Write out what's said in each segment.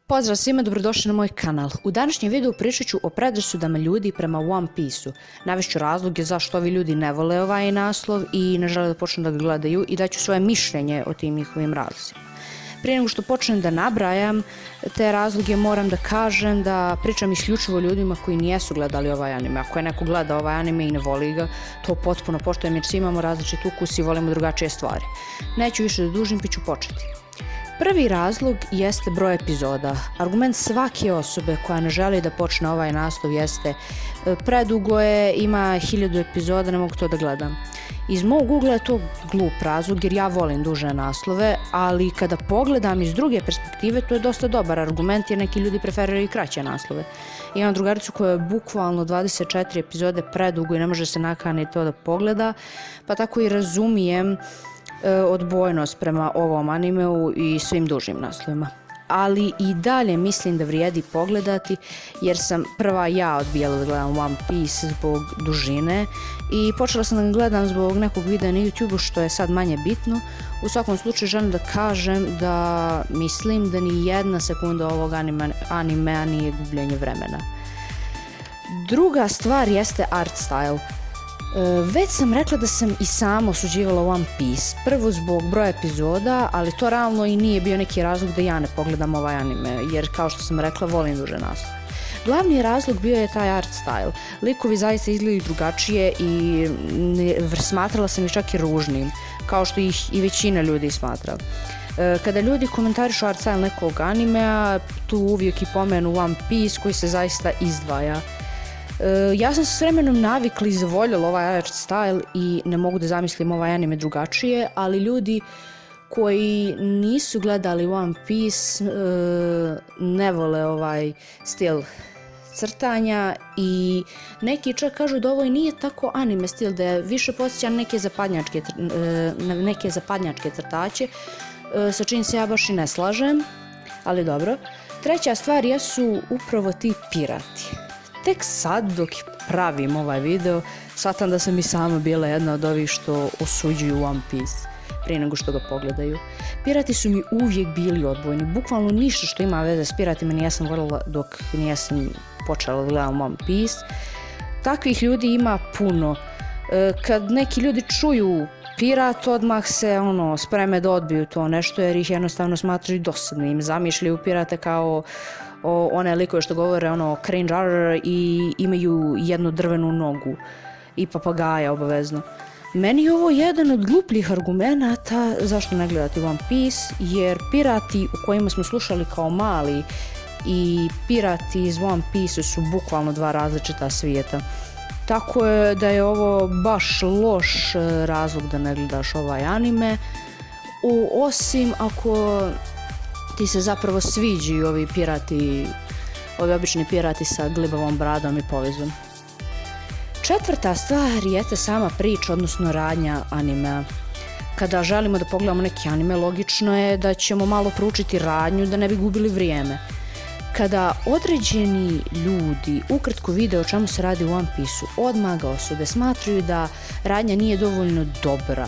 Pozdrav svima, dobrodošli na moj kanal. U današnjem videu pričat ću o predrasudama ljudi prema One Piece-u. Navešću razloge zašto ovi ljudi ne vole ovaj naslov i ne žele da počnu da ga gledaju i daću svoje mišljenje o tim njihovim razlozima. Prije nego što počnem da nabrajam te razloge, moram da kažem da pričam isključivo ljudima koji nijesu gledali ovaj anime. Ako je neko gleda ovaj anime i ne voli ga, to potpuno poštujem jer svi imamo različit ukus i volimo drugačije stvari. Neću više da dužim, pa ću početi. Prvi razlog jeste broj epizoda. Argument svake osobe koja ne želi da počne ovaj naslov jeste predugo je, ima 1000 epizoda, ne mogu to da gledam. Iz mog ugla je to glup razlog jer ja volim duže naslove, ali kada pogledam iz druge perspektive to je dosta dobar argument jer neki ljudi preferiraju i kraće naslove. Imam drugaricu koja je bukvalno 24 epizode predugo i ne može se nakaniti to da pogleda, pa tako i razumijem odbojnost prema ovom animeu i svim dužim naslovima. Ali i dalje mislim da vrijedi pogledati jer sam prva ja odbijala da gledam One Piece zbog dužine i počela sam da ga gledam zbog nekog videa na YouTube što je sad manje bitno. U svakom slučaju želim da kažem da mislim da ni jedna sekunda ovog animea nije gubljenje vremena. Druga stvar jeste art style. Već sam rekla da sam i sama osuđivala One Piece, prvo zbog broja epizoda, ali to realno i nije bio neki razlog da ja ne pogledam ovaj anime, jer kao što sam rekla volim duže naslove. Glavni razlog bio je taj art style. Likovi zaista izgledaju drugačije i smatrala sam ih čak i ružnim, kao što ih i većina ljudi smatra. Kada ljudi komentarišu art style nekog animea, tu uvijek i pomenu One Piece koji se zaista izdvaja. Ja sam se s vremenom navikla i zavoljela ovaj art style i ne mogu da zamislim ovaj anime drugačije, ali ljudi koji nisu gledali One Piece ne vole ovaj stil crtanja i neki čak kažu da ovo i nije tako anime stil, da je više podsjeća na neke zapadnjačke crtače, sa čim se ja baš i ne slažem, ali dobro. Treća stvar jesu upravo ti pirati. Tek sad dok pravim ovaj video, shvatam da sam i sama bila jedna od ovih što osuđuju One Piece prije nego što ga pogledaju. Pirati su mi uvijek bili odbojni, bukvalno ništa što ima veze s piratima nijesam voljela dok nijesam počela da gledam One Piece. Takvih ljudi ima puno. Kad neki ljudi čuju pirat, odmah se spreme da odbiju to nešto jer ih jednostavno smatraju dosadnim. Zamišljaju pirate kao one likove što govore cringe i imaju jednu drvenu nogu i papagaja obavezno. Meni je ovo jedan od glupljih argumenata zašto ne gledati One Piece, jer pirati u kojima smo slušali kao mali i pirati iz One Piece su bukvalno dva različita svijeta. Tako je da je ovo baš loš razlog da ne gledaš ovaj anime, osim ako ti se zapravo sviđaju ovi pirati, ovi obični pirati sa glibavom bradom i povezom. Četvrta stvar jeste sama priča, odnosno radnja animea. Kada želimo da pogledamo neki anime, logično je da ćemo malo proučiti radnju da ne bi gubili vrijeme. Kada određeni ljudi ukratko vide o čemu se radi u One Piece-u, odmah ga osude, smatraju da radnja nije dovoljno dobra.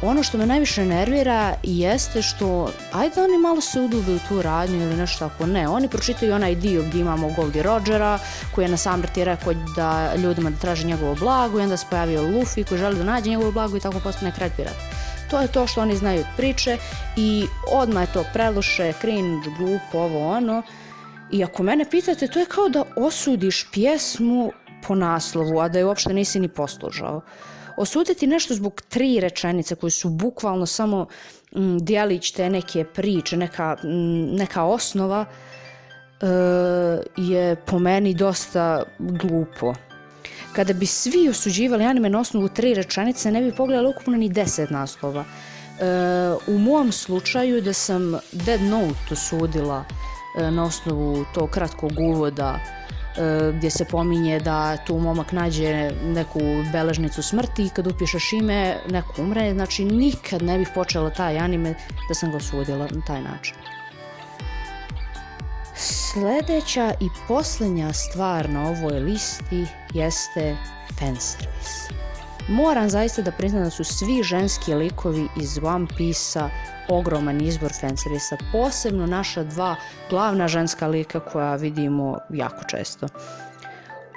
Ono što me najviše nervira jeste što, ajde oni malo se udube u tu radnju ili nešto tako, ne, oni pročitaju onaj dio gdje imamo Goldie Rogera koji je na samrti rekao da ljudima da traže njegovo blago i onda se pojavio Luffy koji želi da nađe njegovo blago i tako postane kralj pirat. To je to što oni znaju od priče i odmah je to preloše, cringe, glupo, ovo ono. I ako mene pitate, to je kao da osudiš pjesmu po naslovu, a da je uopšte nisi ni poslušao. Osuditi nešto zbog 3 rečenice koje su bukvalno samo dijelić te neke priče, neka osnova je po meni dosta glupo. Kada bi svi osuđivali anime na osnovu 3 rečenice, ne bi pogledali ukupno ni 10 naslova. U mom slučaju da sam Death Note osudila na osnovu tog kratkog uvoda gdje se pominje da tu momak nađe neku beležnicu smrti i kad upišeš ime neko umre, znači nikad ne bih počela taj anime da sam ga osudila na taj način. Sljedeća i posljednja stvar na ovoj listi jeste fanservice. Moram zaista da priznam da su svi ženski likovi iz One Piece-a ogroman izbor fanservisa, posebno naša dva glavna ženska lika koja vidimo jako često.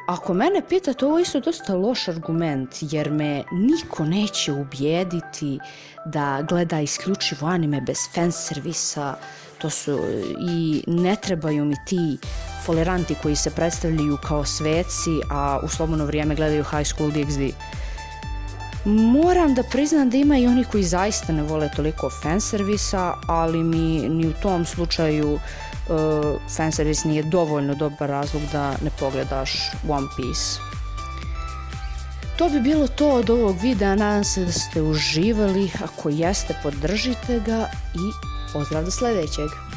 Ako mene pitate, ovo je isto dosta loš argument, jer me niko neće ubijediti da gleda isključivo anime bez fanservisa, i ne trebaju mi ti foliranti koji se predstavljaju kao sveci, a u slobodno vrijeme gledaju High School DxD. Moram da priznam da ima i oni koji zaista ne vole toliko fanservisa, ali mi ni u tom slučaju fanservis nije dovoljno dobar razlog da ne pogledaš One Piece. To bi bilo to od ovog videa, nadam se da ste uživali, ako jeste podržite ga i pozdrav do sljedećeg.